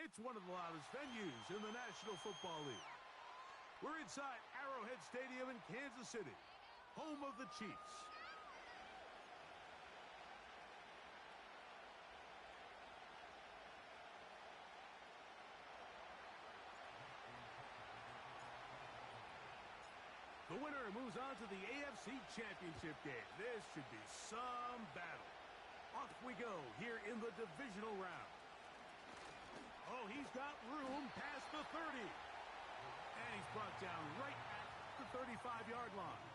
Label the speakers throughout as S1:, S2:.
S1: It's one of the loudest venues in the National Football League. We're inside Arrowhead Stadium in Kansas City, home of the Chiefs. The winner moves on to the AFC Championship game. This should be some battle. Off we go here in the divisional round. Oh, he's got room past the 30. And he's brought down right at the 35-yard line.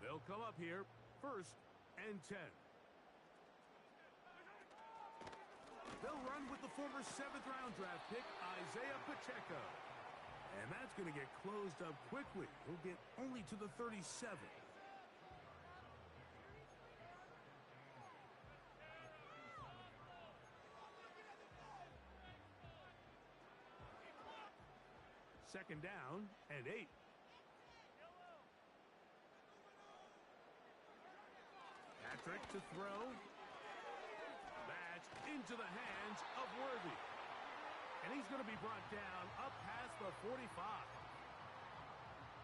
S1: They'll come up here, 1st and 10. They'll run with the former 7th-round draft pick, Isaiah Pacheco. And that's going to get closed up quickly. He'll get only to the 37. Second down and 8. Patrick to throw. That's into the hands of Worthy. And he's going to be brought down up past the 45.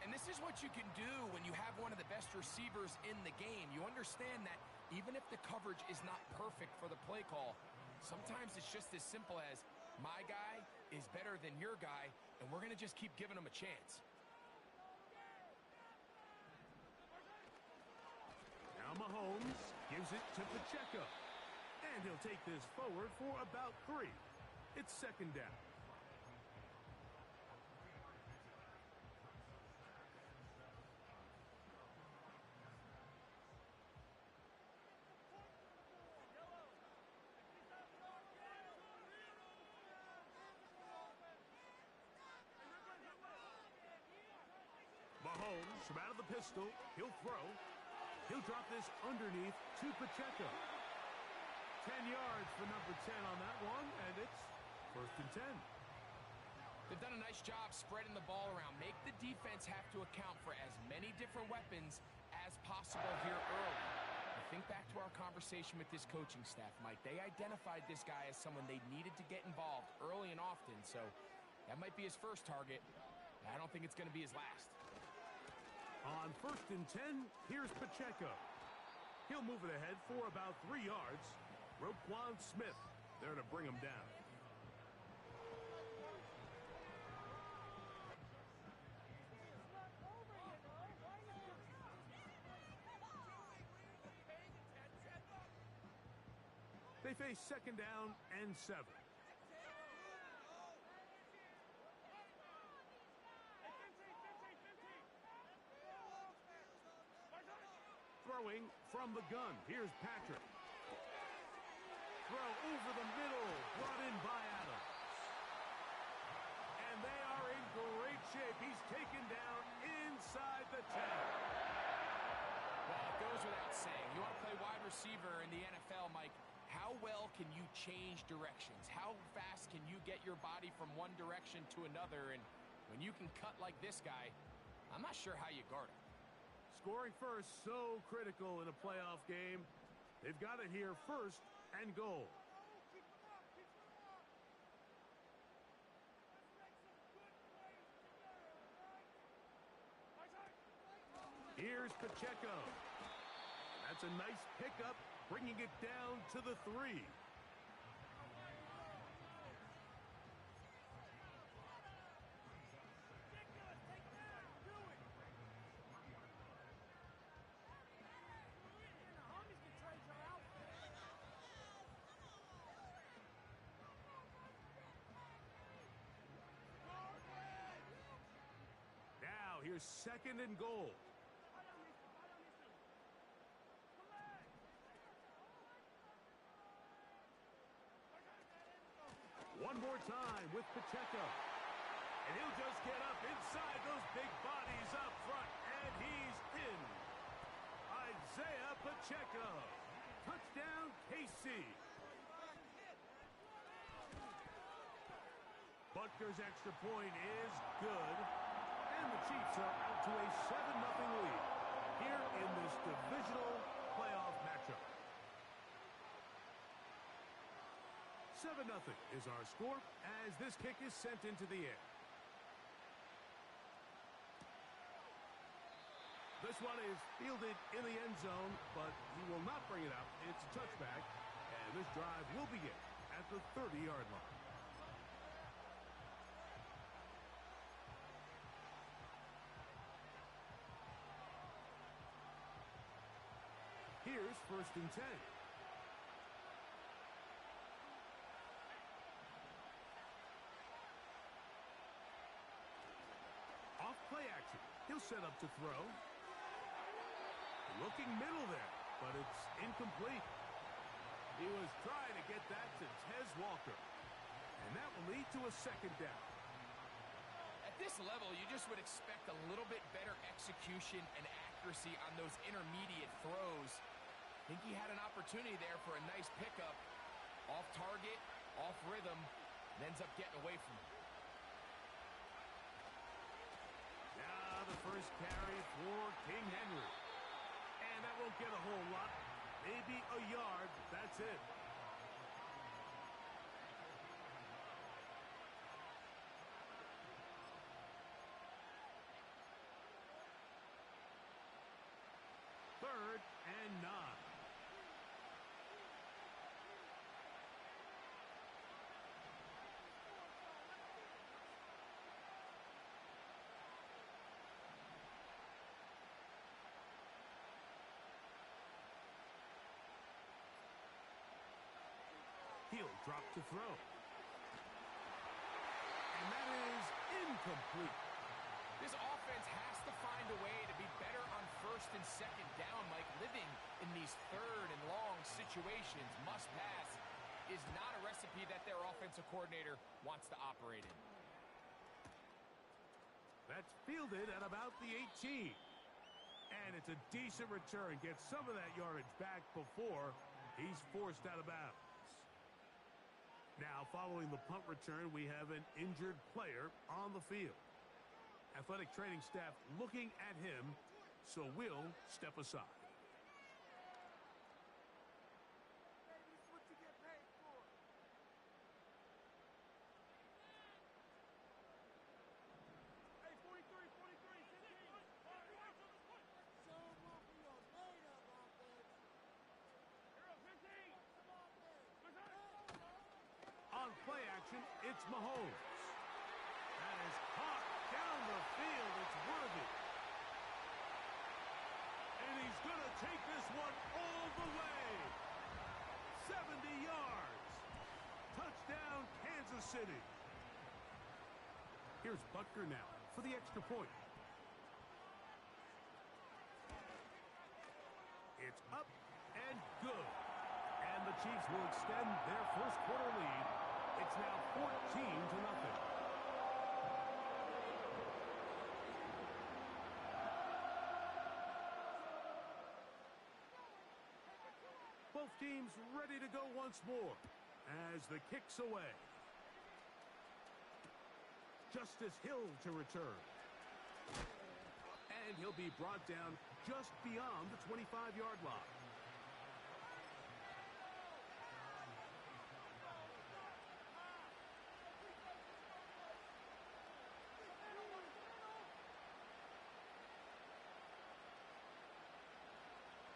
S2: And this is what you can do when you have one of the best receivers in the game. You understand that even if the coverage is not perfect for the play call, sometimes it's just as simple as my guy is better than your guy, and we're going to just keep giving him a chance.
S1: Now Mahomes gives it to Pacheco. And he'll take this forward for about 3. It's second down. Mahomes from out of the pistol. He'll throw. He'll drop this underneath to Pacheco. 10 yards for number 10 on that one, and it's 1st and 10.
S2: They've done a nice job spreading the ball around. Make the defense have to account for as many different weapons as possible here early. I think back to our conversation with this coaching staff, Mike. They identified this guy as someone they needed to get involved early and often, so that might be his first target. I don't think it's going to be his last.
S1: On 1st and 10, here's Pacheco. He'll move it ahead for about 3 yards. Roquan Smith there to bring him down. They face second down and 7. Throwing from the gun. Here's Patrick. Throw over the middle. Brought in by Adams. And they are in great shape. He's taken down inside the 10.
S2: Well, it goes without saying. You want to play wide receiver in the NFL, Mike. How well can you change directions? How fast can you get your body from one direction to another? And when you can cut like this guy, I'm not sure how you guard him.
S1: Scoring first, so critical in a playoff game. They've got it here, 1st and goal. Here's Pacheco. That's a nice pickup, bringing it down to the 3. Now, here's 2nd and goal. One more time with Pacheco. And he'll just get up inside those big bodies up front. And he's in. Isaiah Pacheco. Touchdown, KC. Butker's extra point is good. And the Chiefs are out to a 7-0 lead here in this divisional playoff matchup. 7-0 is our score as this kick is sent into the air. This one is fielded in the end zone, but he will not bring it up. It's a touchback, and this drive will begin at the 30-yard line. Here's 1st and 10. Off play action. He'll set up to throw. Looking middle there, but it's incomplete. He was trying to get that to Tez Walker. And that will lead to a 2nd down.
S2: At this level, you just would expect a little bit better execution and accuracy on those intermediate throws. I think he had an opportunity there for a nice pickup. Off target, off rhythm, and ends up getting away from him.
S1: Now the first carry for King Henry. And that won't get a whole lot. Maybe a yard, but that's it. Third and 9. He'll drop to throw. And that is incomplete.
S2: This offense has to find a way to be better on 1st and 2nd down, Mike. Living in these 3rd and long situations, must pass, is not a recipe that their offensive coordinator wants to operate in.
S1: That's fielded at about the 18. And it's a decent return. Gets some of that yardage back before he's forced out of bounds. Now, following the punt return, we have an injured player on the field. Athletic training staff looking at him, so we'll step aside. On play action, it's Mahomes. That is caught down the field. It's Worthy. And he's going to take this one all the way. 70 yards. Touchdown, Kansas City. Here's Butker now for the extra point. It's up and good. And the Chiefs will extend their first quarter lead. It's now 14-0. Both teams ready to go once more as the kick's away. Justice Hill to return. And he'll be brought down just beyond the 25-yard line.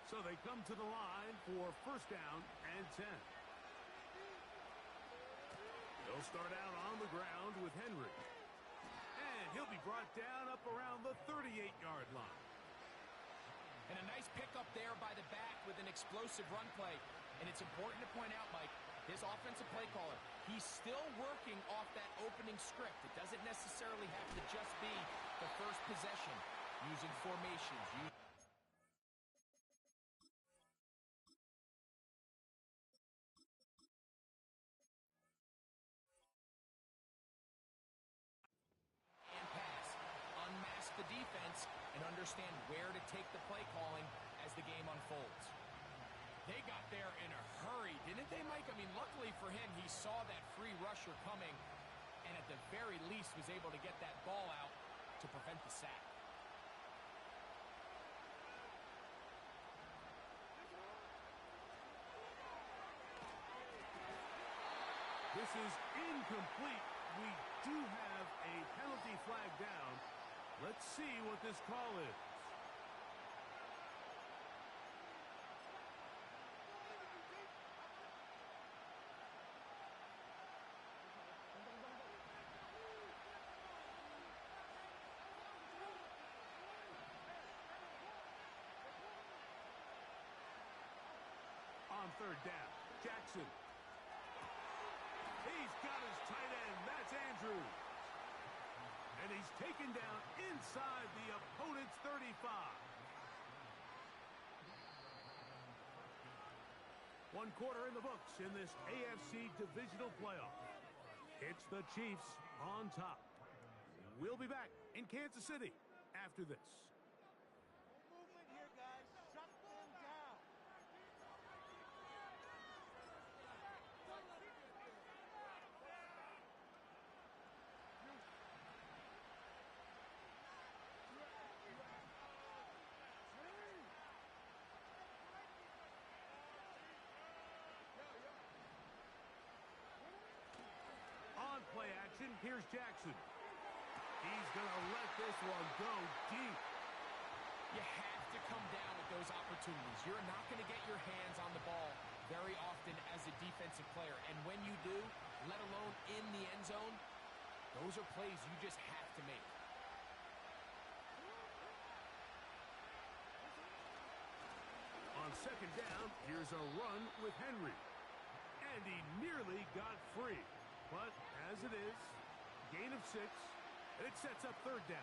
S1: So they come to the line for 1st down and 10. They'll start out on the ground with Henry. And he'll be brought down up around the 38-yard line.
S2: And a nice pickup there by the back with an explosive run play. And it's important to point out, Mike, his offensive play caller, he's still working off that opening script. It doesn't necessarily have to just be the first possession, using formations. And pass. Unmask the defense and understand where to take the play calling as the game unfolds. They got there in a hurry, didn't they, Mike? I mean, luckily for him, he saw that free rusher coming and at the very least was able to get that ball out to prevent the sack.
S1: This is incomplete. We do have a penalty flag down. Let's see what this call is. On third down, Jackson. He's got his tight end. That's Andrews. And he's taken down inside the opponent's 35. One quarter in the books in this AFC divisional playoff. It's the Chiefs on top. We'll be back in Kansas City after this.
S3: No movement here, guys. Shut them down.
S1: On play action, here's Jackson. He's going to let this one go deep.
S2: You have to come down with those opportunities. You're not going to get your hands on the ball very often as a defensive player. And when you do, let alone in the end zone, those are plays you just have to make.
S1: On second down, here's a run with Henry. And he nearly got free. But as it is, gain of 6, and it sets up third down.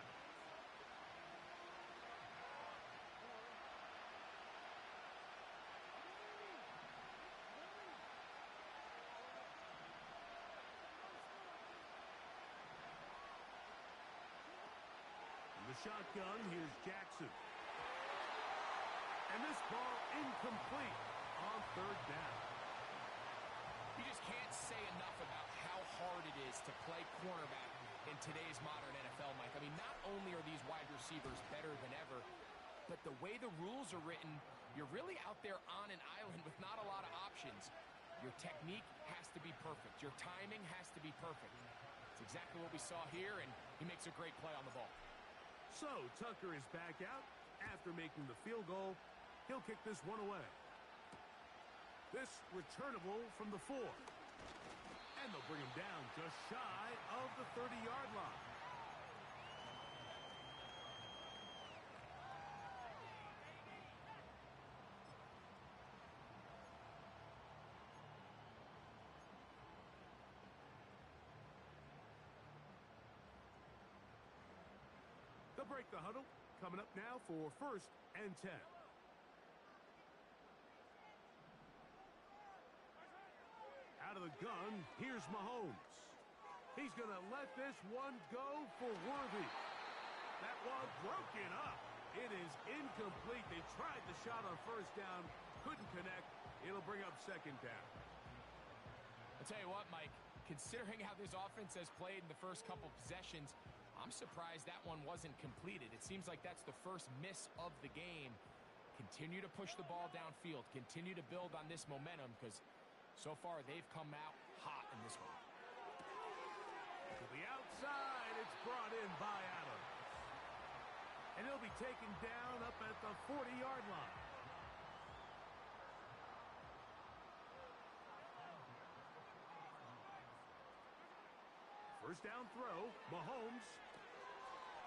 S1: In the shotgun, here's Jackson. And this ball incomplete on third down.
S2: You just can't say enough about how hard it is to play cornerback in today's modern NFL, Mike. I mean, not only are these wide receivers better than ever, but the way the rules are written, you're really out there on an island with not a lot of options. Your technique has to be perfect. Your timing has to be perfect. It's exactly what we saw here, and he makes a great play on the ball.
S1: So Tucker is back out after making the field goal. He'll kick this one away. This returnable from the 4. And they'll bring him down just shy of the 30-yard line. They'll break the huddle. Coming up now for 1st and 10. Out of the gun, here's Mahomes. He's going to let this one go for Worthy. That one broken up. It is incomplete. They tried the shot on first down, couldn't connect. It'll bring up second down.
S2: I'll tell you what, Mike, considering how this offense has played in the first couple possessions, I'm surprised that one wasn't completed. It seems like that's the first miss of the game. Continue to push the ball downfield. Continue to build on this momentum because so far they've come out hot in this one.
S1: To the outside, it's brought in by Adams. And he'll be taken down up at the 40-yard line. First down throw, Mahomes.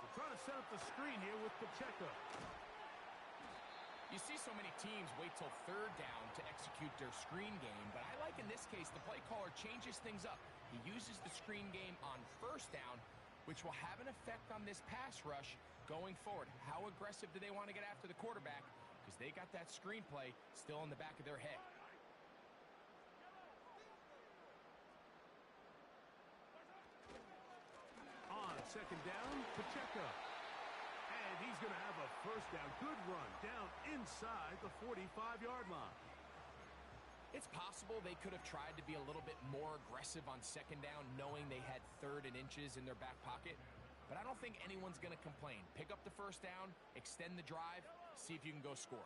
S1: They're trying to set up the screen here with Pacheco.
S2: You see so many teams wait till third down to execute their screen game, but I like in this case the play caller changes things up. He uses the screen game on first down, which will have an effect on this pass rush going forward. How aggressive do they want to get after the quarterback? Because they got that screen play still in the back of their head.
S1: On second down, Pacheco. And And he's going to have a first down. Good run down inside the 45-yard line.
S2: It's possible they could have tried to be a little bit more aggressive on second down, knowing they had 3rd and inches in their back pocket. But I don't think anyone's going to complain. Pick up the first down, extend the drive, see if you can go score.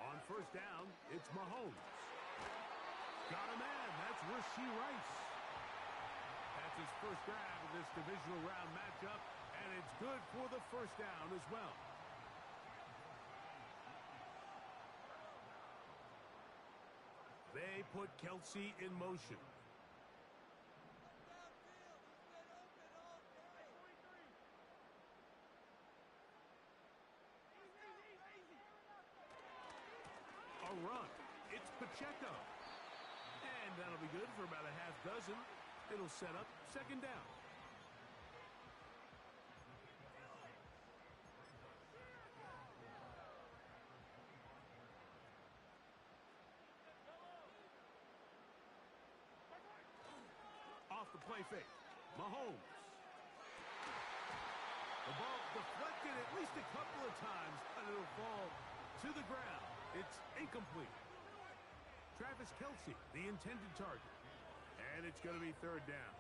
S1: On first down, it's Mahomes. Got a man. That's Rashee Rice. That's his first grab of this divisional round matchup, and it's good for the first down as well. They put Kelsey in motion. A run. It's Pacheco. And that'll be good for about a half dozen. It'll set up second down. Off the play fake. Mahomes. The ball deflected at least a couple of times, and it'll fall to the ground. It's incomplete. Travis Kelsey, the intended target. And it's going to be third down.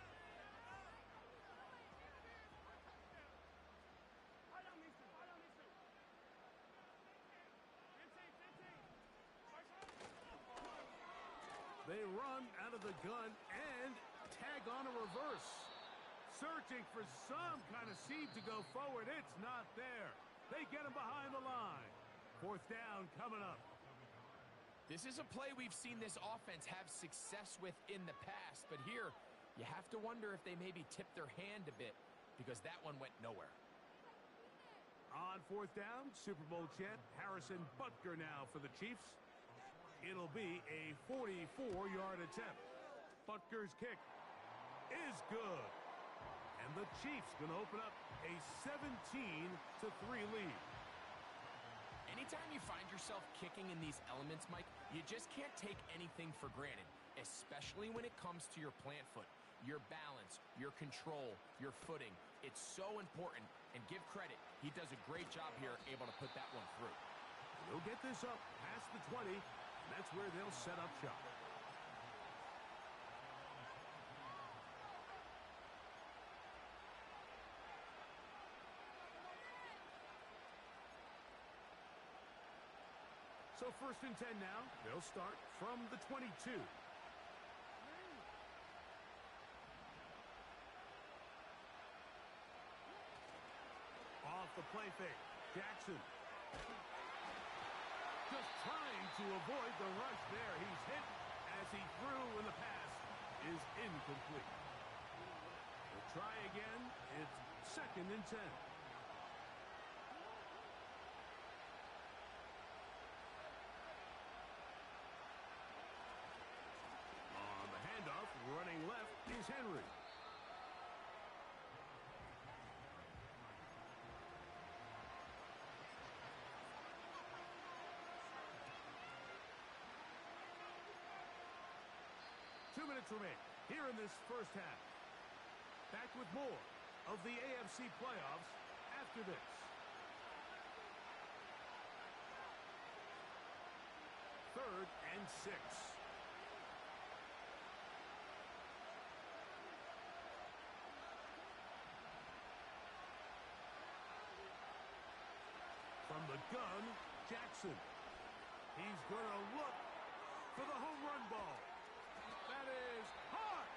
S1: They run out of the gun and tag on a reverse. Searching for some kind of seed to go forward. It's not there. They get him behind the line. Fourth down coming up.
S2: This is a play we've seen this offense have success with in the past, but here you have to wonder if they maybe tipped their hand a bit because that one went nowhere.
S1: On fourth down, Super Bowl champ Harrison Butker now for the Chiefs. It'll be a 44-yard attempt. Butker's kick is good. And the Chiefs going to open up a 17-3 lead.
S2: Anytime you find yourself kicking in these elements, Mike, you just can't take anything for granted, especially when it comes to your plant foot, your balance, your control, your footing. It's so important, and give credit. He does a great job here, able to put that one through.
S1: They'll get this up past the 20, and that's where they'll set up shop. So first and 10 now. They'll start from the 22. Off the play fake. Jackson. Just trying to avoid the rush there. He's hit as he threw, and the pass is incomplete. We'll try again. It's second and 10. Running left is Henry. Two minutes remain here in this first half. Back with more of the AFC playoffs after this. Third and 6. From the gun, Jackson. He's going to look for the home run ball. That is hard.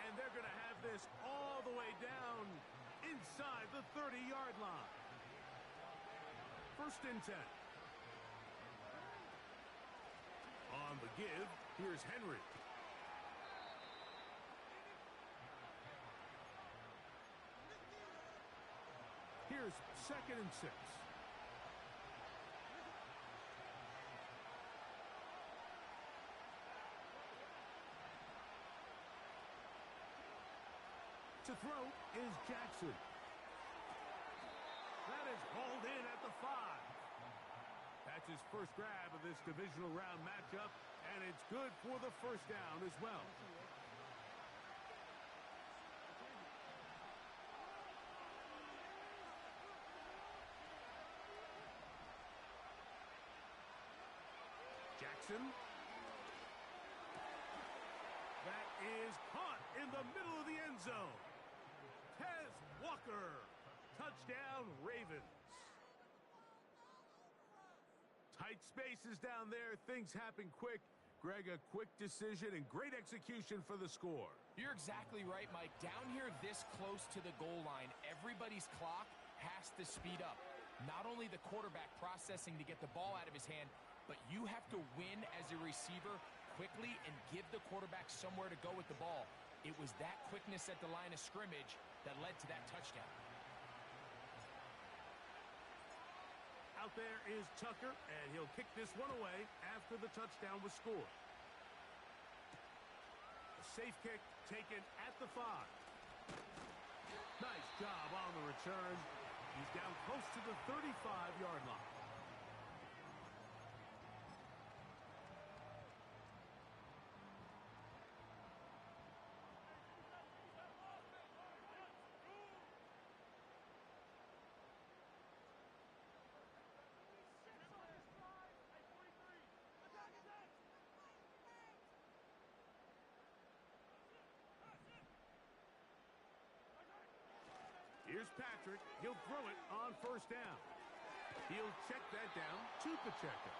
S1: And they're going to have this all the way down inside the 30-yard line. First and 10. On the give, here's Henry. Here's second and 6. To throw is Jackson. That is hauled in at the 5. That's his first grab of this divisional round matchup, and it's good for the first down as well. Jackson. That is caught in the middle of the end zone. Tez Walker. Touchdown, Ravens. Tight spaces down there. Things happen quick. Greg, a quick decision and great execution for the score.
S2: You're exactly right, Mike. Down here this close to the goal line, everybody's clock has to speed up. Not only the quarterback processing to get the ball out of his hand, but you have to win as a receiver quickly and give the quarterback somewhere to go with the ball. It was that quickness at the line of scrimmage that led to that touchdown.
S1: Out there is Tucker, and he'll kick this one away after the touchdown was scored. A safe kick taken at the 5. Nice job on the return. He's down close to the 35-yard line. Here's Patrick. He'll throw it on first down. He'll check that down to Pacheco.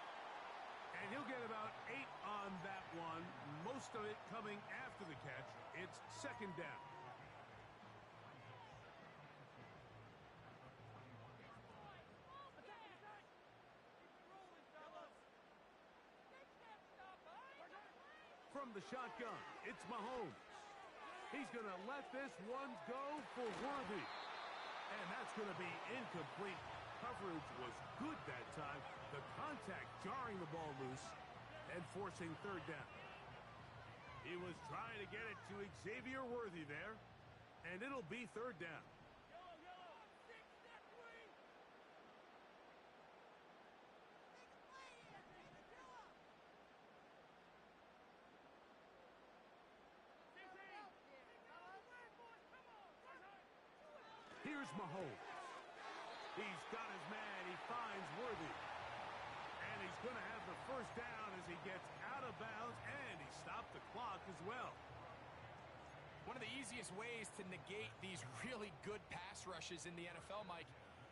S1: And he'll get about 8 on that one, most of it coming after the catch. It's second down. From the shotgun, it's Mahomes. He's going to let this one go for Worthy. And that's going to be incomplete. Coverage was good that time. The contact jarring the ball loose and forcing third down. He was trying to get it to Xavier Worthy there, and it'll be third down. Here's Mahomes. He's got his man. He finds Worthy. And he's going to have the first down as he gets out of bounds, and he stopped the clock as well.
S2: One of the easiest ways to negate these really good pass rushes in the NFL, Mike,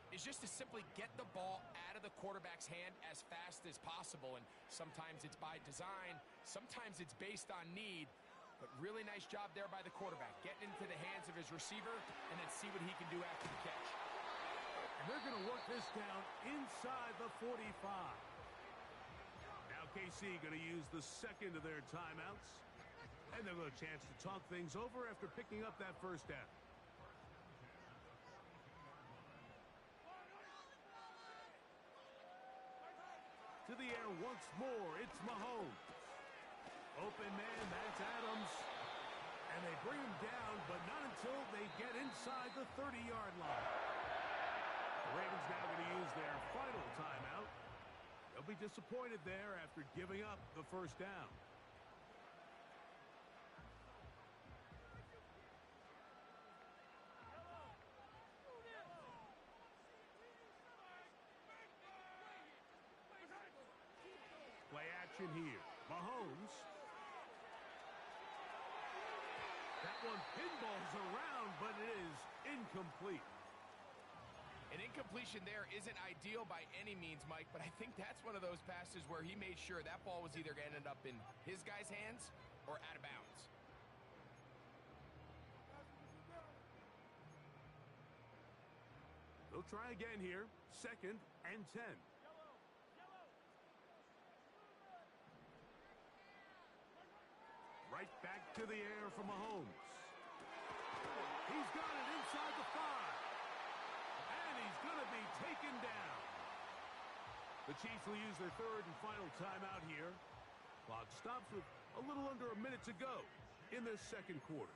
S2: is just to simply get the ball out of the quarterback's hand as fast as possible. And sometimes it's by design, sometimes it's based on need. But really nice job there by the quarterback, getting into the hands of his receiver and then see what he can do after the catch.
S1: And they're going to work this down inside the 45. Now KC going to use the second of their timeouts. And they'll have a chance to talk things over after picking up that first down. To the air once more, it's Mahomes. Open man, that's Adams. And they bring him down, but not until they get inside the 30-yard line. The Ravens now going to use their final timeout. They'll be disappointed there after giving up the first down. Play action here. Mahomes. That one pinballs around, but it is incomplete.
S2: An incompletion there isn't ideal by any means, Mike, but I think that's one of those passes where he made sure that ball was either going to end up in his guy's hands or out of bounds.
S1: They'll try again here. Second and 10. Right back to the air from Mahomes. He's got it inside the 5. And he's going to be taken down. The Chiefs will use their third and final timeout here. Clock stops with a little under a minute to go in this second quarter.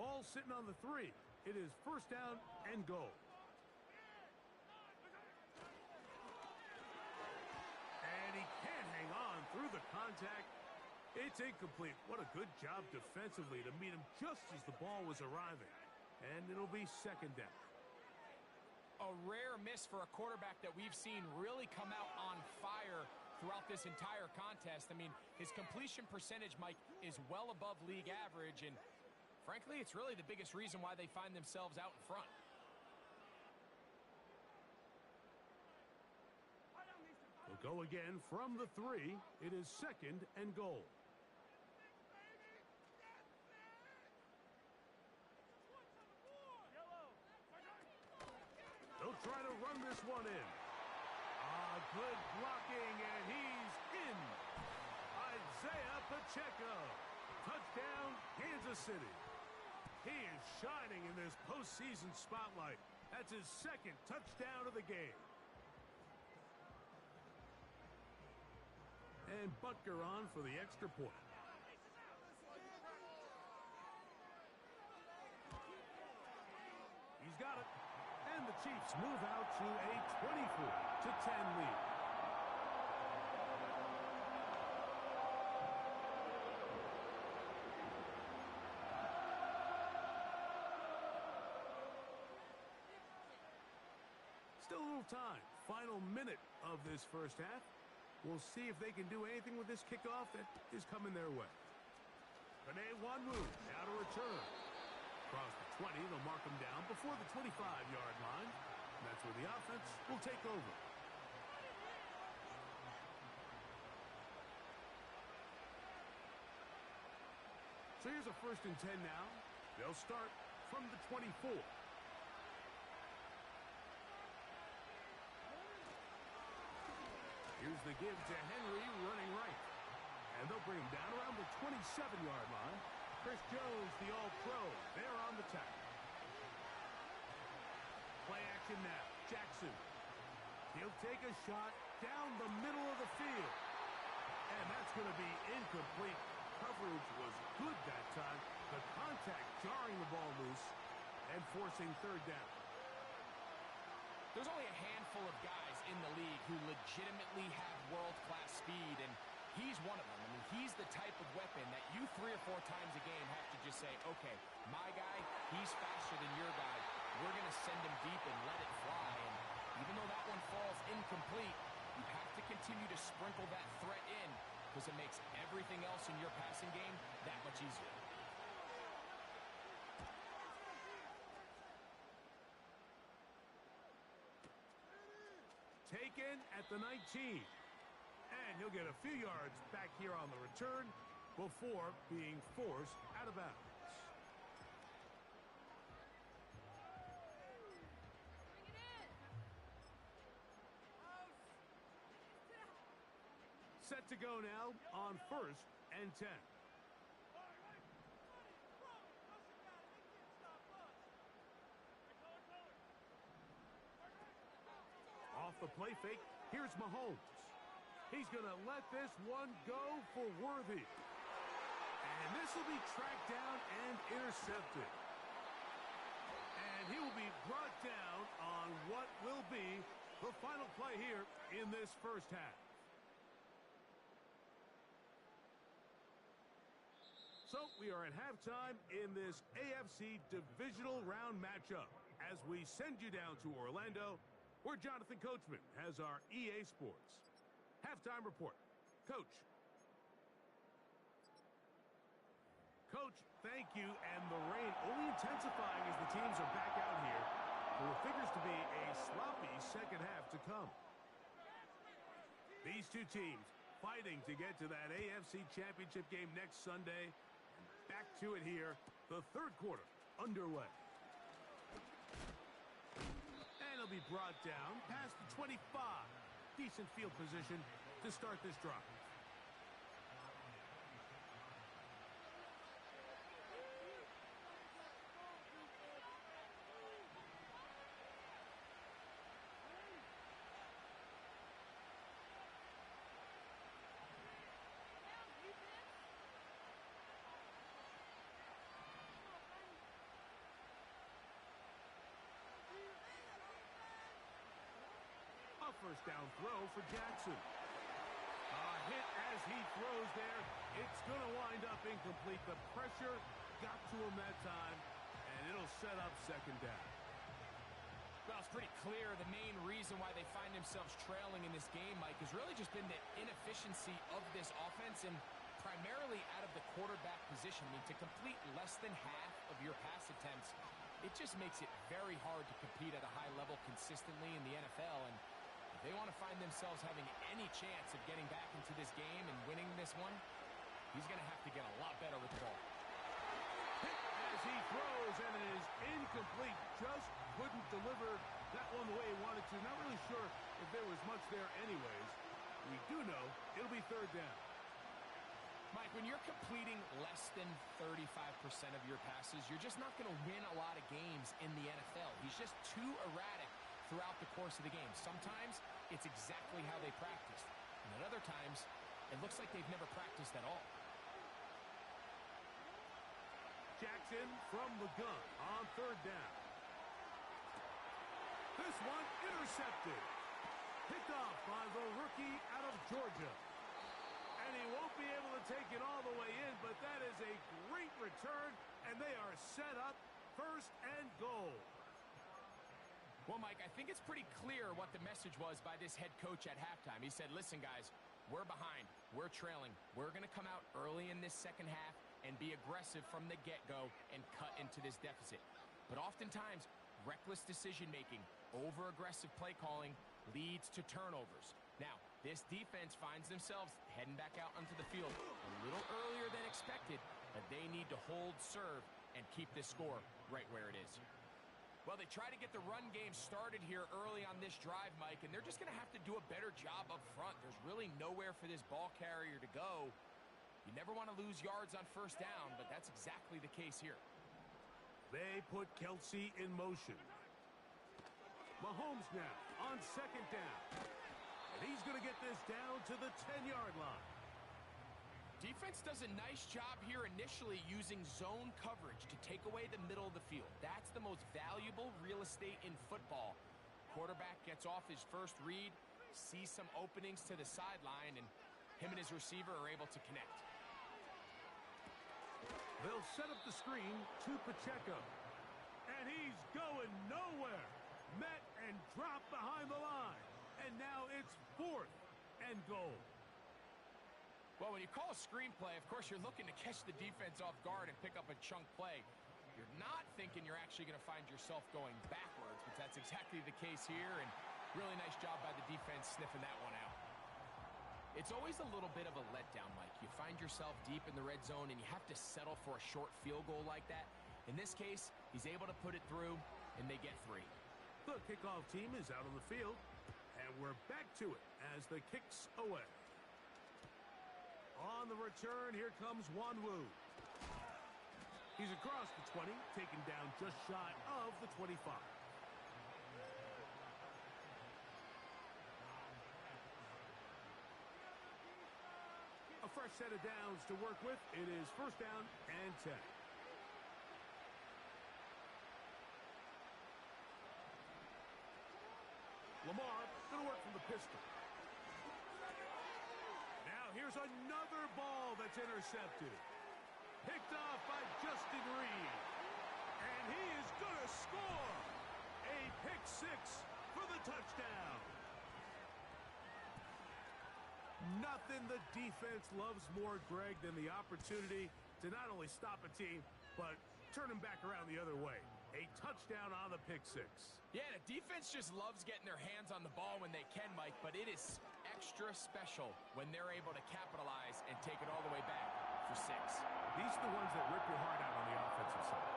S1: Ball sitting on the 3. It is first down and goal. And he can't hang on through the contact. It's incomplete. What a good job defensively to meet him just as the ball was arriving. And it'll be second down.
S2: A rare miss for a quarterback that we've seen really come out on fire throughout this entire contest. I mean, his completion percentage, Mike, is well above league average, and frankly, it's really the biggest reason why they find themselves out in front.
S1: They'll go again from the 3. It is second and goal. They'll try to run this one in. Good blocking, and he's in. Isaiah Pacheco. Touchdown, Kansas City. He is shining in this postseason spotlight. That's his second touchdown of the game. And Butker on for the extra point. He's got it. And the Chiefs move out to a 24-10 lead. Still a little time. Final minute of this first half. We'll see if they can do anything with this kickoff that is coming their way. Panay one move. Now to return. Across the 20, they'll mark him down before the 25-yard line. And that's where the offense will take over. So here's a 1st and 10 now. They'll start from the 24. Here's the give to Henry running right. And they'll bring him down around the 27-yard line. Chris Jones, the All-Pro, there on the tackle. Play action now. Jackson. He'll take a shot down the middle of the field. And that's going to be incomplete. Coverage was good that time. The contact jarring the ball loose and forcing 3rd down.
S2: There's only a handful of guys in the league who legitimately have world-class speed, and he's one of them. I mean, he's the type of weapon that you 3 or 4 times a game have to just say, okay, my guy, he's faster than your guy. We're going to send him deep and let it fly. And even though that one falls incomplete, you have to continue to sprinkle that threat in because it makes everything else in your passing game that much easier.
S1: Taken at the 19. And he'll get a few yards back here on the return before being forced out of bounds. Set to go now on 1st and 10. Off the play fake, here's Mahomes. He's going to let this one go for Worthy. And this will be tracked down and intercepted. And he will be brought down on what will be the final play here in this first half. So we are at halftime in this AFC divisional round matchup as we send you down to Orlando, where Jonathan Coachman has our EA Sports halftime report. Coach. Coach, thank you. And the rain only intensifying as the teams are back out here for what figures to be a sloppy second half to come. These two teams fighting to get to that AFC Championship game next Sunday. Back to it here, the 3rd quarter underway. And he'll be brought down past the 25. Decent field position to start this drive. First down throw for Jackson. hit as he throws there. It's going to wind up incomplete. The pressure got to him that time, and it'll set up second down.
S2: Well, it's pretty clear the main reason why they find themselves trailing in this game, Mike, has really just been the inefficiency of this offense and primarily out of the quarterback position. I mean, to complete less than half of your pass attempts, it just makes it very hard to compete at a high level consistently in the NFL. And if they want to find themselves having any chance of getting back into this game and winning this one, he's going to have to get a lot better with the ball.
S1: Hit as he throws, and it is incomplete. Just couldn't deliver that one the way he wanted to. Not really sure if there was much there anyways. We do know it'll be third down.
S2: Mike, when you're completing less than 35% of your passes, you're just not going to win a lot of games in the NFL. He's just too erratic throughout the course of the game. Sometimes it's exactly how they practiced. And at other times, it looks like they've never practiced at all.
S1: Jackson from the gun on third down. This one intercepted. Picked off by the rookie out of Georgia. And he won't be able to take it all the way in, but that is a great return, and they are set up first and goal.
S2: Well, Mike, I think it's pretty clear what the message was by this head coach at halftime. He said, listen, guys, we're behind. We're trailing. We're going to come out early in this second half and be aggressive from the get-go and cut into this deficit. But oftentimes, reckless decision-making, over-aggressive play calling leads to turnovers. Now, this defense finds themselves heading back out onto the field a little earlier than expected, but they need to hold serve and keep this score right where it is. Well, they try to get the run game started here early on this drive, Mike, and they're just going to have to do a better job up front. There's really nowhere for this ball carrier to go. You never want to lose yards on first down, but that's exactly the case here.
S1: They put Kelsey in motion. Mahomes now on second down. And he's going to get this down to the 10-yard line.
S2: Defense does a nice job here initially using zone coverage to take away the middle of the field. That's the most valuable real estate in football. Quarterback gets off his first read, sees some openings to the sideline, and him and his receiver are able to connect.
S1: They'll set up the screen to Pacheco. And he's going nowhere. Met and dropped behind the line. And now it's fourth and goal.
S2: Well, when you call a screenplay, of course, you're looking to catch the defense off guard and pick up a chunk play. You're not thinking you're actually going to find yourself going backwards, but that's exactly the case here, and really nice job by the defense sniffing that one out. It's always a little bit of a letdown, Mike. You find yourself deep in the red zone, and you have to settle for a short field goal like that. In this case, he's able to put it through, and they get three.
S1: The kickoff team is out on the field, and we're back to it as the kick's away. On the return, here comes Wanwu. He's across the 20, taken down just shy of the 25. A fresh set of downs to work with. It is first down and 10. Lamar going to work from the pistol. Now here's another ball that's intercepted. Picked off by Justin Reed. And he is going to score. A pick six for the touchdown. Nothing the defense loves more, Greg, than the opportunity to not only stop a team, but turn them back around the other way. A touchdown on the pick six.
S2: Yeah, the defense just loves getting their hands on the ball when they can, Mike, but it is extra special when they're able to capitalize and take it all the way back for six.
S1: These are the ones that rip your heart out on the offensive side.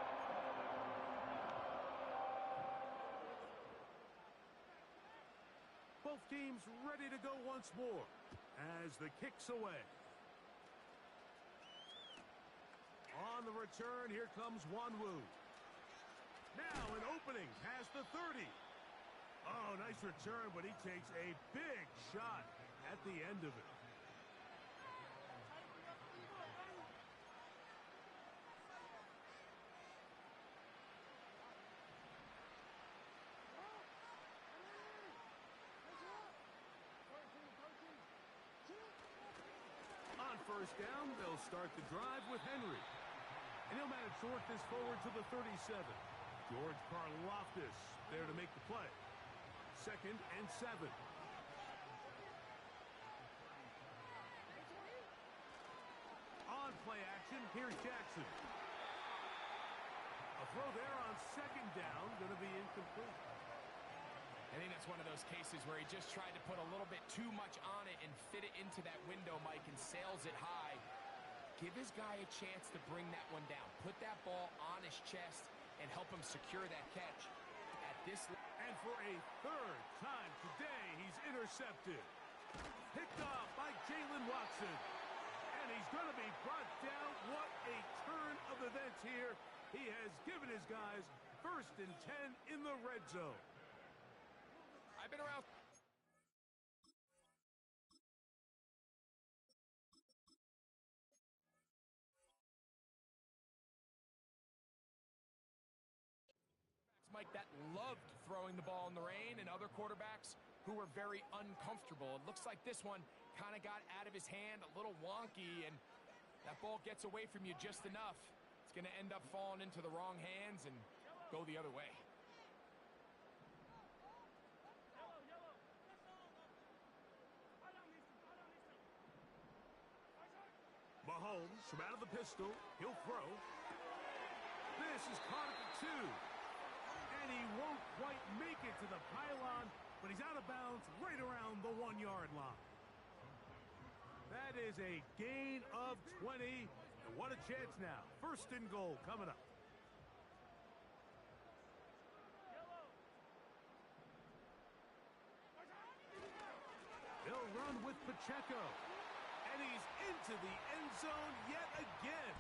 S1: Both teams ready to go once more as the kick's away. On the return, here comes Wanwu. Now an opening past the 30. Oh, nice return, but he takes a big shot at the end of it. first down, they'll start the drive with Henry. And he'll manage to work this forward to the 37. George Karlaftis there to make the play. 2nd and 7. On play action, here's Jackson. A throw there on 2nd down, going to be incomplete.
S2: I think that's one of those cases where he just tried to put a little bit too much on it and fit it into that window, Mike, and sails it high. Give his guy a chance to bring that one down. Put that ball on his chest and help him secure that catch. At this,
S1: and for a 3rd time today, he's intercepted. Picked off by Jalen Watson. And he's going to be brought down. What a turn of events here. He has given his guys 1st and 10 in the red zone.
S2: I've been around. Mike that loved throwing the ball in the rain, and other quarterbacks who were very uncomfortable. It looks like this one kind of got out of his hand, a little wonky, and that ball gets away from you just enough. It's going to end up falling into the wrong hands and go the other way.
S1: Mahomes from out of the pistol. He'll throw. This is caught at the 2. And he won't quite make it to the pylon, but he's out of bounds right around the 1-yard line. That is a gain of 20. And what a chance now. 1st and goal coming up. They'll run with Pacheco. And he's into the end zone yet again.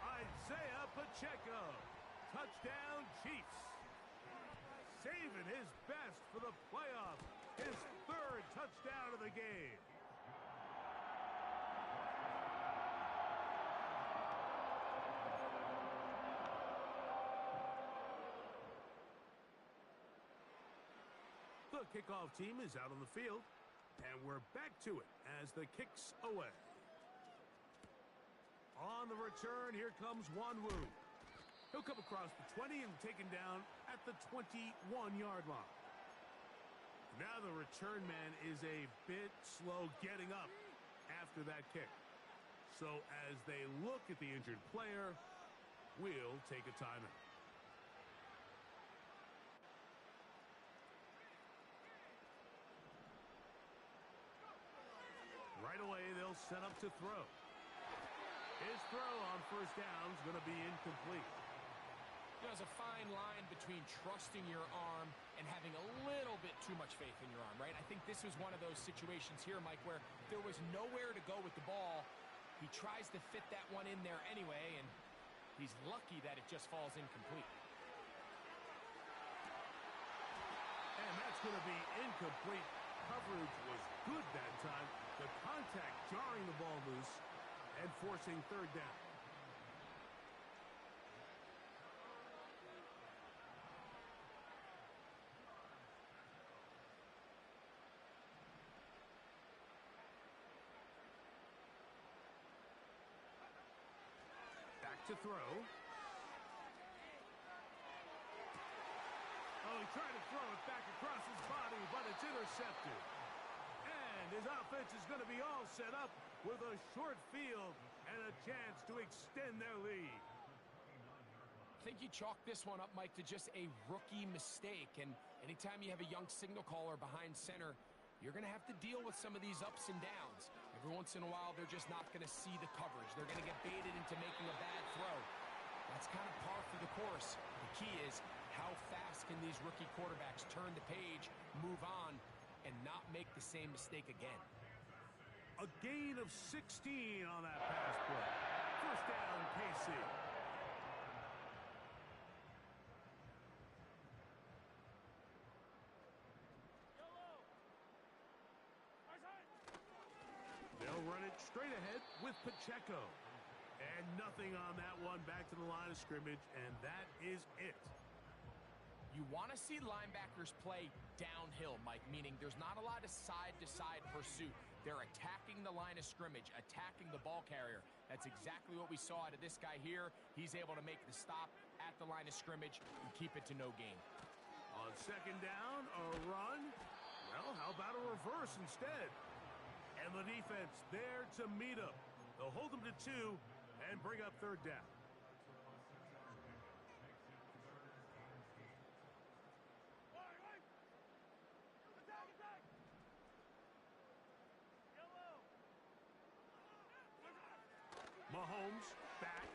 S1: Isaiah Pacheco. Touchdown, Chiefs. Saving his best for the playoffs. His 3rd touchdown of the game. The kickoff team is out on the field. And we're back to it as the kick's away. On the return, here comes Wanwu. He'll come across the 20 and taken down at the 21-yard line. Now the return man is a bit slow getting up after that kick. So as they look at the injured player, we'll take a timeout. Right away, they'll set up to throw. His throw on 1st down is going to be incomplete.
S2: There's a fine line between trusting your arm and having a little bit too much faith in your arm, right? I think this was one of those situations here, Mike, where there was nowhere to go with the ball. He tries to fit that one in there anyway, and he's lucky that it just falls incomplete.
S1: And that's going to be incomplete. Coverage was good that time. The contact jarring the ball loose and forcing 3rd down. Back to throw. Oh, he tried to throw it back across his body, but it's intercepted. And his offense is going to be all set up with a short field and a chance to extend their lead.
S2: I think you chalk this one up, Mike, to just a rookie mistake. And anytime you have a young signal caller behind center, you're going to have to deal with some of these ups and downs. Every once in a while, they're just not going to see the coverage. They're going to get baited into making a bad throw. That's kind of par for the course. The key is how fast can these rookie quarterbacks turn the page, move on, and not make the same mistake again.
S1: A gain of 16 on that pass play. 1st down, KC. They'll run it straight ahead with Pacheco. And nothing on that one. Back to the line of scrimmage, and that is it.
S2: You want to see linebackers play downhill, Mike, meaning there's not a lot of side-to-side pursuit. They're attacking the line of scrimmage, attacking the ball carrier. That's exactly what we saw out of this guy here. He's able to make the stop at the line of scrimmage and keep it to no gain.
S1: On second down, a run. Well, how about a reverse instead? And the defense there to meet him. They'll hold him to 2 and bring up third down. Mahomes back.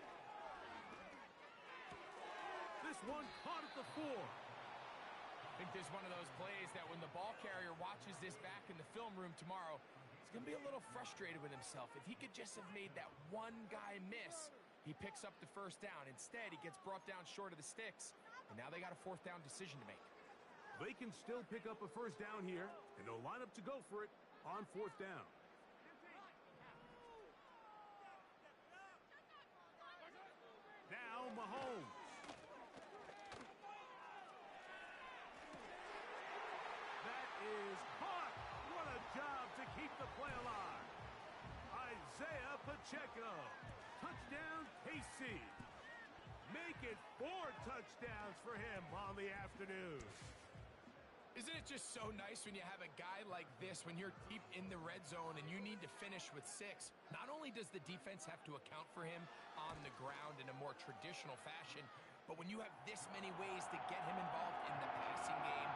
S1: This one caught at the 4.
S2: I think this is one of those plays that when the ball carrier watches this back in the film room tomorrow, he's going to be a little frustrated with himself. If he could just have made that one guy miss, he picks up the first down. Instead, he gets brought down short of the sticks, and now they got a fourth down decision to make.
S1: They can still pick up a first down here, and they'll line up to go for it on fourth down. Now Mahomes. That is caught. What a job to keep the play alive. Isaiah Pacheco. Touchdown, KC. Make it 4 touchdowns for him on the afternoon.
S2: Isn't it just so nice when you have a guy like this, when you're deep in the red zone and you need to finish with 6? Not only does the defense have to account for him on the ground in a more traditional fashion, but when you have this many ways to get him involved in the passing game,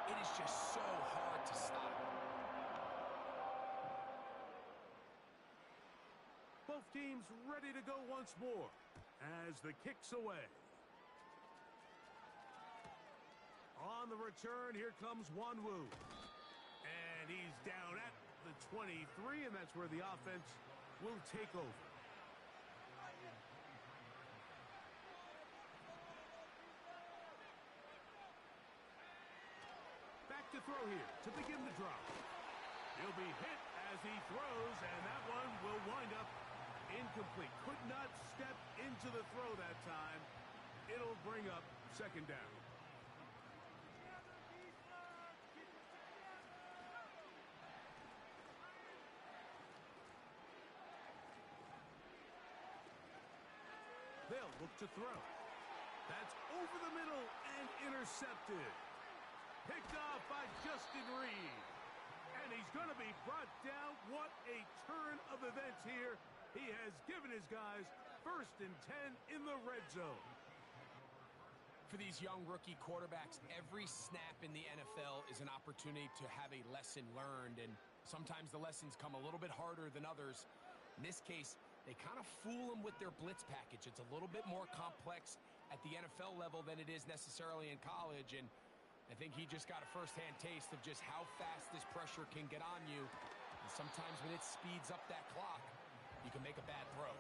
S2: it is just so hard to stop.
S1: Both teams ready to go once more as the kick's away. On the return, here comes Wanwu. And he's down at the 23, and that's where the offense will take over. Back to throw here to begin the drop. He'll be hit as he throws, and that one will wind up incomplete. Could not step into the throw that time. It'll bring up second down. They'll look to throw. That's over the middle and intercepted. Picked off by Justin Reed. And he's going to be brought down. What a turn of events here. He has given his guys 1st and 10 in the red zone.
S2: For these young rookie quarterbacks, every snap in the NFL is an opportunity to have a lesson learned. And sometimes the lessons come a little bit harder than others. In this case, they kind of fool them with their blitz package. It's a little bit more complex at the NFL level than it is necessarily in college. And I think he just got a firsthand taste of just how fast this pressure can get on you. And sometimes when it speeds up that clock, you can make a bad throw.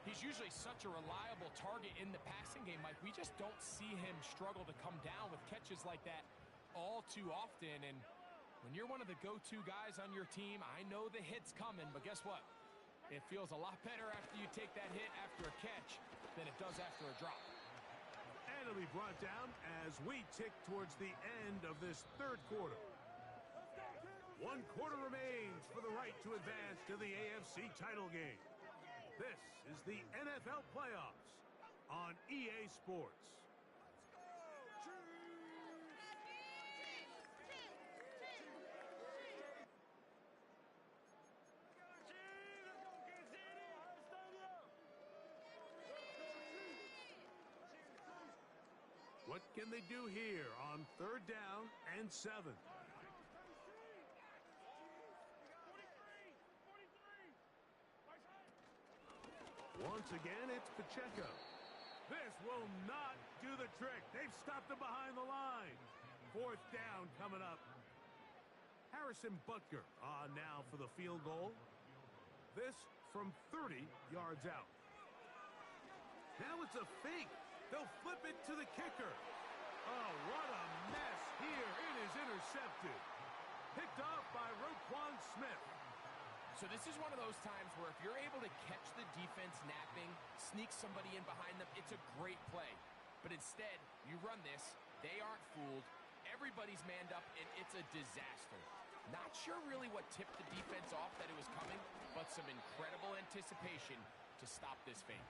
S2: He's usually such a reliable target in the passing game, Mike. We just don't see him struggle to come down with catches like that all too often. And when you're one of the go-to guys on your team, I know the hit's coming, but guess what? It feels a lot better after you take that hit after a catch than it does after a drop.
S1: And it'll be brought down as we tick towards the end of this third quarter. 1 quarter remains for the right to advance to the AFC title game. This is the NFL playoffs on EA Sports. What can they do here on 3rd down and 7? Once again, it's Pacheco. This will not do the trick. They've stopped him behind the line. 4th down coming up. Harrison Butker on now for the field goal. This from 30 yards out. Now it's a fake. They'll flip it to the kicker. Oh, what a mess here. It is intercepted. Picked off by Roquan Smith.
S2: So this is one of those times where if you're able to catch the defense napping, sneak somebody in behind them, it's a great play. But instead, you run this, they aren't fooled, everybody's manned up, and it's a disaster. Not sure really what tipped the defense off that it was coming, but some incredible anticipation to stop this fake.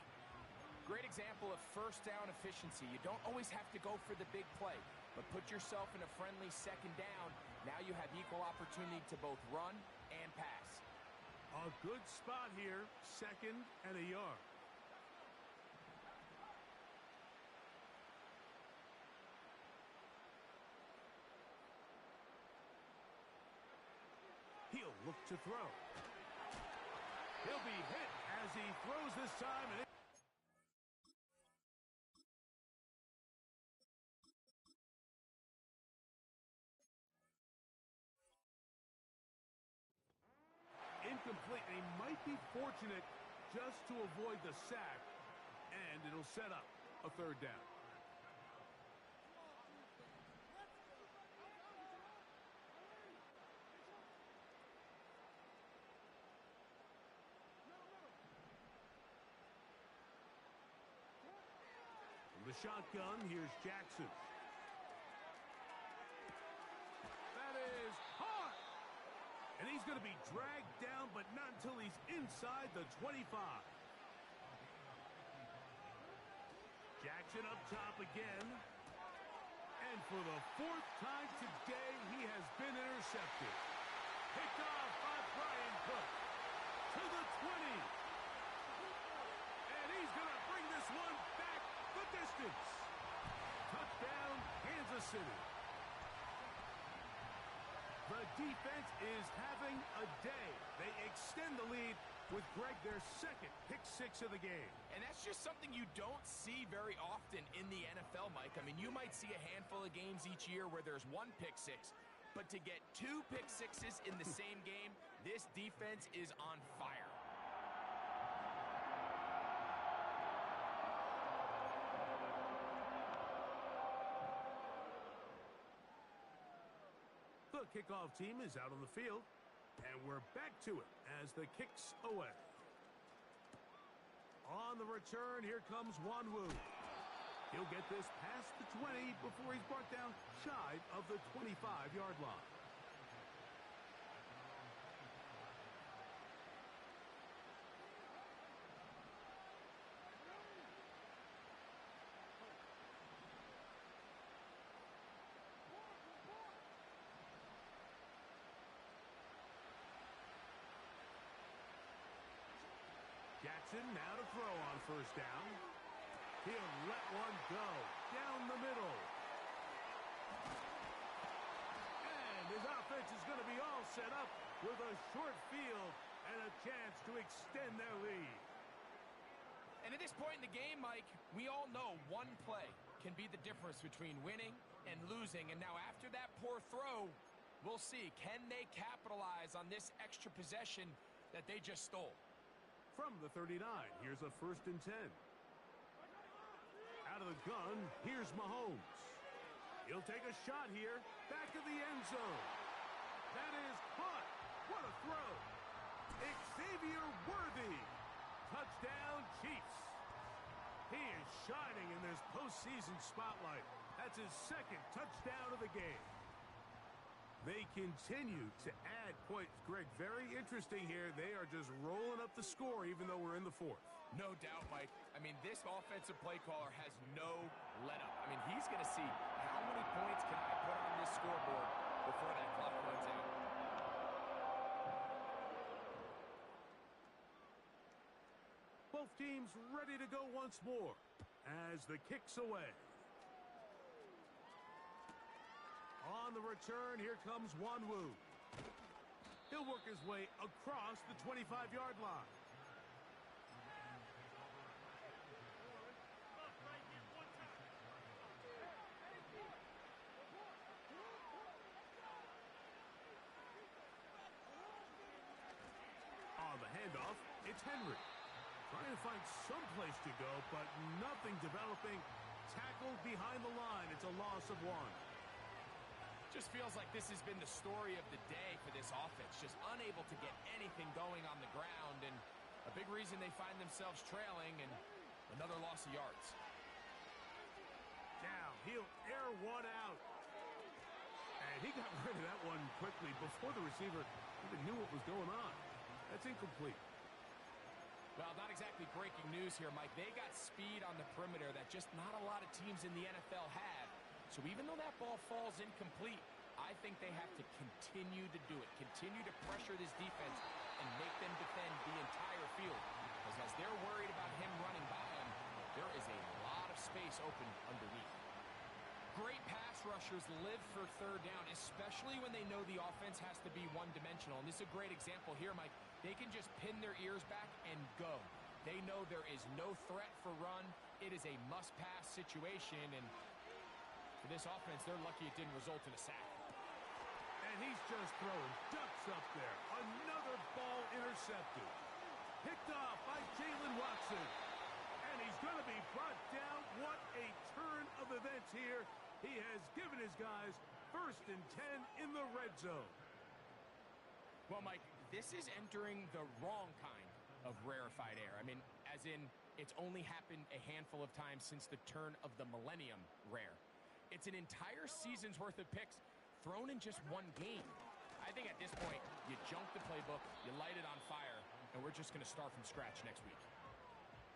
S2: Great example of first down efficiency. You don't always have to go for the big play, but put yourself in a friendly second down. Now you have equal opportunity to both run and pass.
S1: A good spot here, 2nd and a yard. He'll look to throw. He'll be hit as he throws this time. And incomplete, and he might be fortunate just to avoid the sack, and it'll set up a 3rd down. From the shotgun, here's Jackson. That is hard. And he's going to be dragged down, but not until he's inside the 25. Jackson up top again. And for the 4th time today, he has been intercepted. Picked off by Brian Cook to the 20. And he's going to bring this one back the distance. Touchdown, Kansas City. The defense is having a day. They extend the lead with Greg, their 2nd pick-6 of the game.
S2: And that's just something you don't see very often in the NFL, Mike. I mean, you might see a handful of games each year where there's 1 pick-6, but to get 2 pick-6s in the same game, this defense is on fire.
S1: The kickoff team is out on the field, and we're back to it as the kick's away. On the return, here comes Wanwu. He'll get this past the 20 before he's brought down shy of the 25-yard line. Jackson now to throw on 1st down. He'll let one go down the middle. And his offense is going to be all set up with a short field and a chance to extend their lead.
S2: And at this point in the game, Mike, we all know one play can be the difference between winning and losing. And now after that poor throw, we'll see, can they capitalize on this extra possession that they just stole?
S1: From the 39, here's a 1st and 10. Out of the gun, here's Mahomes. He'll take a shot here, back of the end zone. That is caught. What a throw. Xavier Worthy. Touchdown, Chiefs. He is shining in this postseason spotlight. That's his 2nd touchdown of the game. They continue to add points. Greg, very interesting here. They are just rolling up the score even though we're in the 4th.
S2: No doubt, Mike. I mean, this offensive play caller has no let-up. I mean, he's going to see how many points can I put on this scoreboard before that clock runs out.
S1: Both teams ready to go once more as the kick's away. On the return, here comes Wanwu. He'll work his way across the 25-yard line. On the handoff, it's Henry. Trying to find some place to go, but nothing developing. Tackled behind the line. It's a loss of 1.
S2: Just feels like this has been the story of the day for this offense. Just unable to get anything going on the ground, and a big reason they find themselves trailing, and another loss of yards.
S1: Now he'll air one out. And He got rid of that one quickly before the receiver even knew what was going on. That's incomplete.
S2: Well, not exactly breaking news here, Mike. They got speed on the perimeter that just not a lot of teams in the NFL have. So even though that ball falls incomplete, I think they have to continue to do it, continue to pressure this defense and make them defend the entire field. Because as they're worried about him running by them, there is a lot of space open underneath. Great pass rushers live for third down, especially when they know the offense has to be one-dimensional. And this is a great example here, Mike. They can just pin their ears back and go. They know there is no threat for run. It is a must-pass situation, and for this offense, they're lucky it didn't result in a sack.
S1: And he's just throwing ducks up there. Another ball intercepted. Picked off by Jalen Watson. And he's going to be brought down. What a turn of events here. He has given his guys 1st and 10 in the red zone.
S2: Well, Mike, this is entering the wrong kind of rarefied air. I mean, as in, it's only happened a handful of times since the turn of the millennium rare. It's an entire season's worth of picks thrown in just one game. I think at this point, you junk the playbook, you light it on fire, and we're just going to start from scratch next week.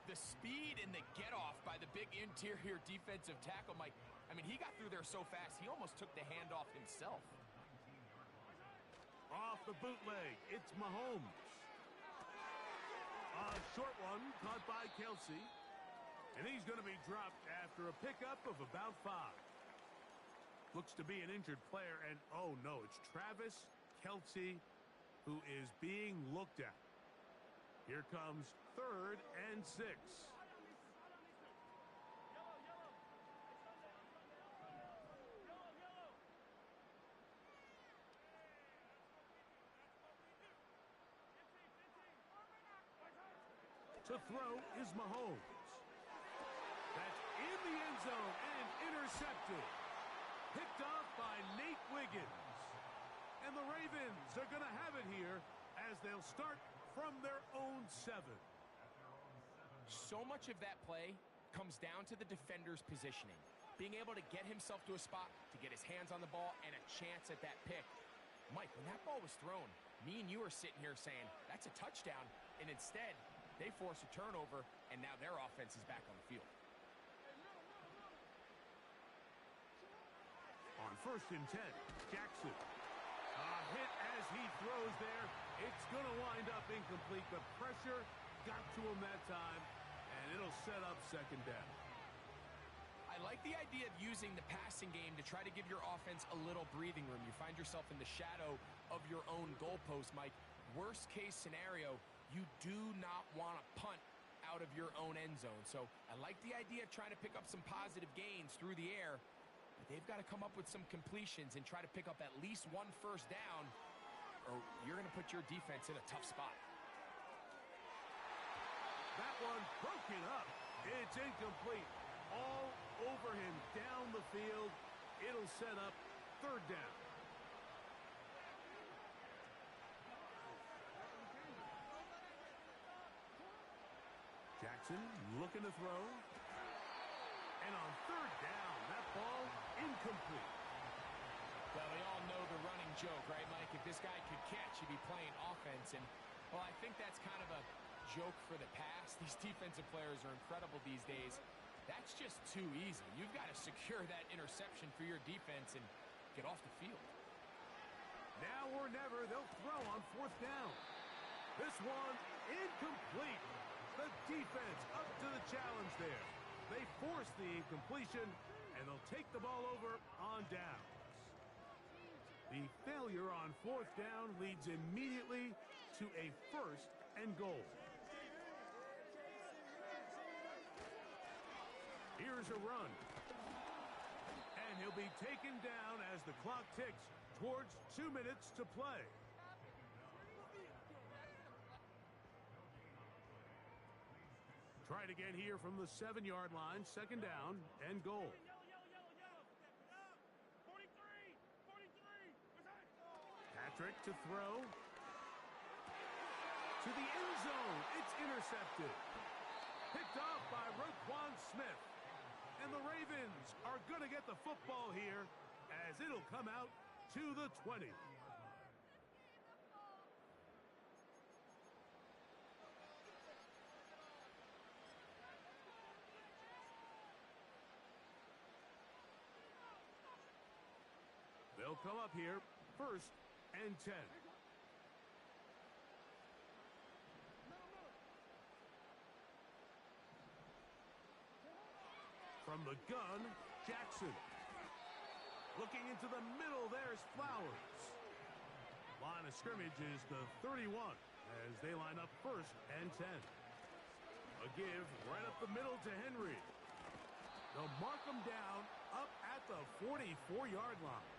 S2: The speed and the get-off by the big interior defensive tackle, Mike, I mean, he got through there so fast, he almost took the handoff himself.
S1: Off the bootleg, it's Mahomes. A short one caught by Kelsey. And he's going to be dropped after a pickup of about 5. Looks to be an injured player, and oh no, it's Travis Kelsey who is being looked at. Here comes 3rd and 6. To throw is Mahomes. That's in the end zone and intercepted. Picked off by Nate Wiggins. And the Ravens are going to have it here as they'll start from their own 7.
S2: So much of that play comes down to the defender's positioning. Being able to get himself to a spot, to get his hands on the ball, and a chance at that pick. Mike, when that ball was thrown, me and you are sitting here saying, that's a touchdown. And instead, they force a turnover, and now their offense is back on the field.
S1: On 1st and 10, Jackson. A hit as he throws there. It's going to wind up incomplete. The pressure got to him that time, and it'll set up 2nd down.
S2: I like the idea of using the passing game to try to give your offense a little breathing room. You find yourself in the shadow of your own goalpost, Mike. Worst case scenario, you do not want to punt out of your own end zone. So I like the idea of trying to pick up some positive gains through the air, but they've got to come up with some completions and try to pick up at least 1 first down, or you're going to put your defense in a tough spot.
S1: That one broken up. It's incomplete. All over him down the field. It'll set up 3rd down. Jackson looking to throw. And on 3rd down, that ball incomplete.
S2: Well, we all know the running joke, right, Mike? If this guy could catch, he'd be playing offense. And, well, I think that's kind of a joke for the past. These defensive players are incredible these days. That's just too easy. You've got to secure that interception for your defense and get off the field.
S1: Now or never, they'll throw on 4th down. This one incomplete. The defense up to the challenge there. They force the incompletion, and they'll take the ball over on downs. The failure on 4th down leads immediately to a 1st and goal. Here's a run. And he'll be taken down as the clock ticks towards 2 minutes to play. Tried again here from the 7-yard line. 2nd down and goal. Patrick to throw. To the end zone. It's intercepted. Picked off by Roquan Smith. And the Ravens are going to get the football here as it'll come out to the 20. They'll come up here, 1st and 10. From the gun, Jackson. Looking into the middle, there's Flowers. Line of scrimmage is the 31 as they line up 1st and 10. A give right up the middle to Henry. They'll mark him down up at the 44-yard line.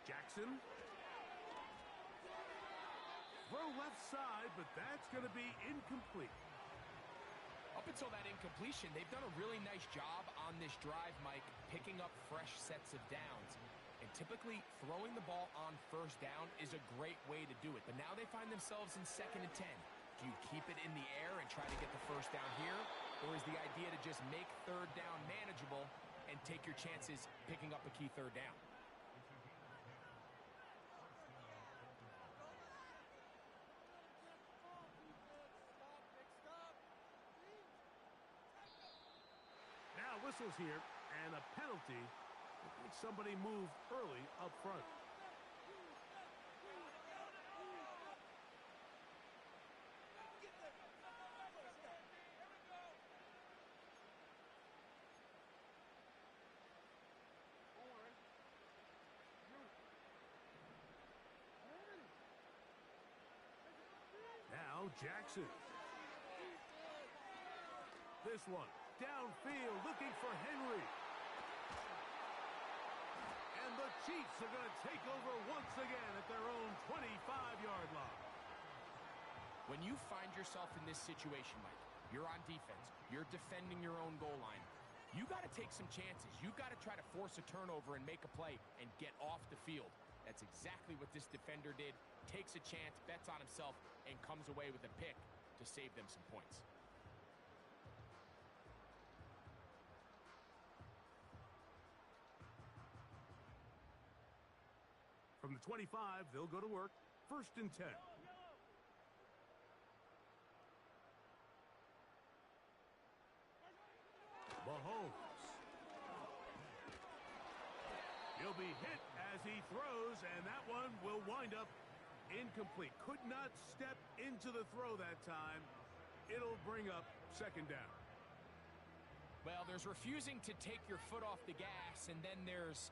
S1: Jackson. Throw left side, but that's going to be incomplete.
S2: Up until that incompletion, they've done a really nice job on this drive, Mike, picking up fresh sets of downs. And typically, throwing the ball on 1st down is a great way to do it. But now they find themselves in 2nd and 10. Do you keep it in the air and try to get the 1st down here? Or is the idea to just make 3rd down manageable and take your chances picking up a key 3rd down?
S1: Whistles here, and a penalty. I think somebody moved early up front. Now Jackson. This one. Downfield, looking for Henry. And the Chiefs are going to take over once again at their own 25-yard line.
S2: When you find yourself in this situation, Mike, you're on defense, you're defending your own goal line, you got to take some chances. You got to try to force a turnover and make a play and get off the field. That's exactly what this defender did. Takes a chance, bets on himself, and comes away with a pick to save them some points.
S1: From the 25, they'll go to work. 1st and 10. Mahomes. He'll be hit as he throws, and that one will wind up incomplete. Could not step into the throw that time. It'll bring up 2nd down.
S2: Well, there's refusing to take your foot off the gas, and then there's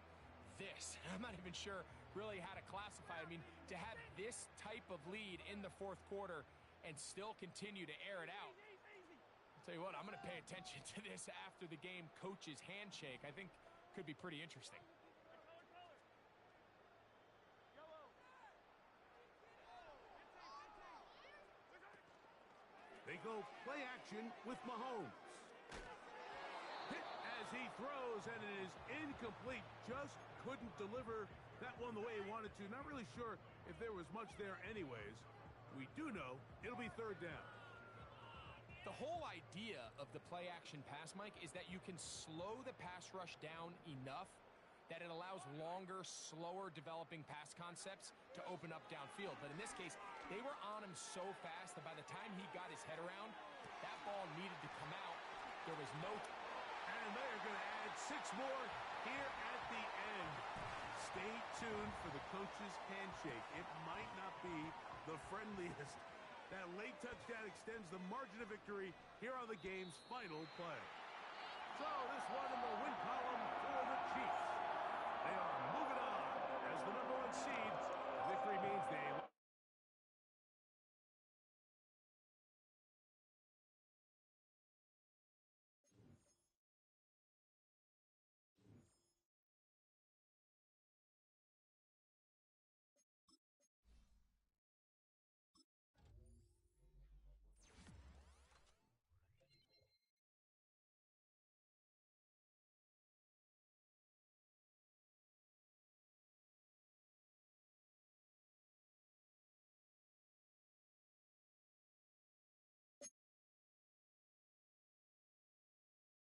S2: this. I'm not even sure really how to classify. I mean, to have this type of lead in the 4th quarter and still continue to air it out. I'll tell you what, I'm going to pay attention to this after the game coach's handshake. I think could be pretty interesting.
S1: They go play action with Mahomes. Hit as he throws, and it is incomplete. Just couldn't deliver that one the way he wanted to. Not really sure if there was much there anyways. We do know it'll be 3rd down.
S2: The whole idea of the play-action pass, Mike, is that you can slow the pass rush down enough that it allows longer, slower developing pass concepts to open up downfield. But in this case, they were on him so fast that by the time he got his head around, that ball needed to come out. There was no...
S1: And they're going to add 6 more here at the end. Stay tuned for the coach's handshake. It might not be the friendliest. That late touchdown extends the margin of victory here on the game's final play. So this one in the win column for the Chiefs. They are moving on as the #1 seed. Victory means they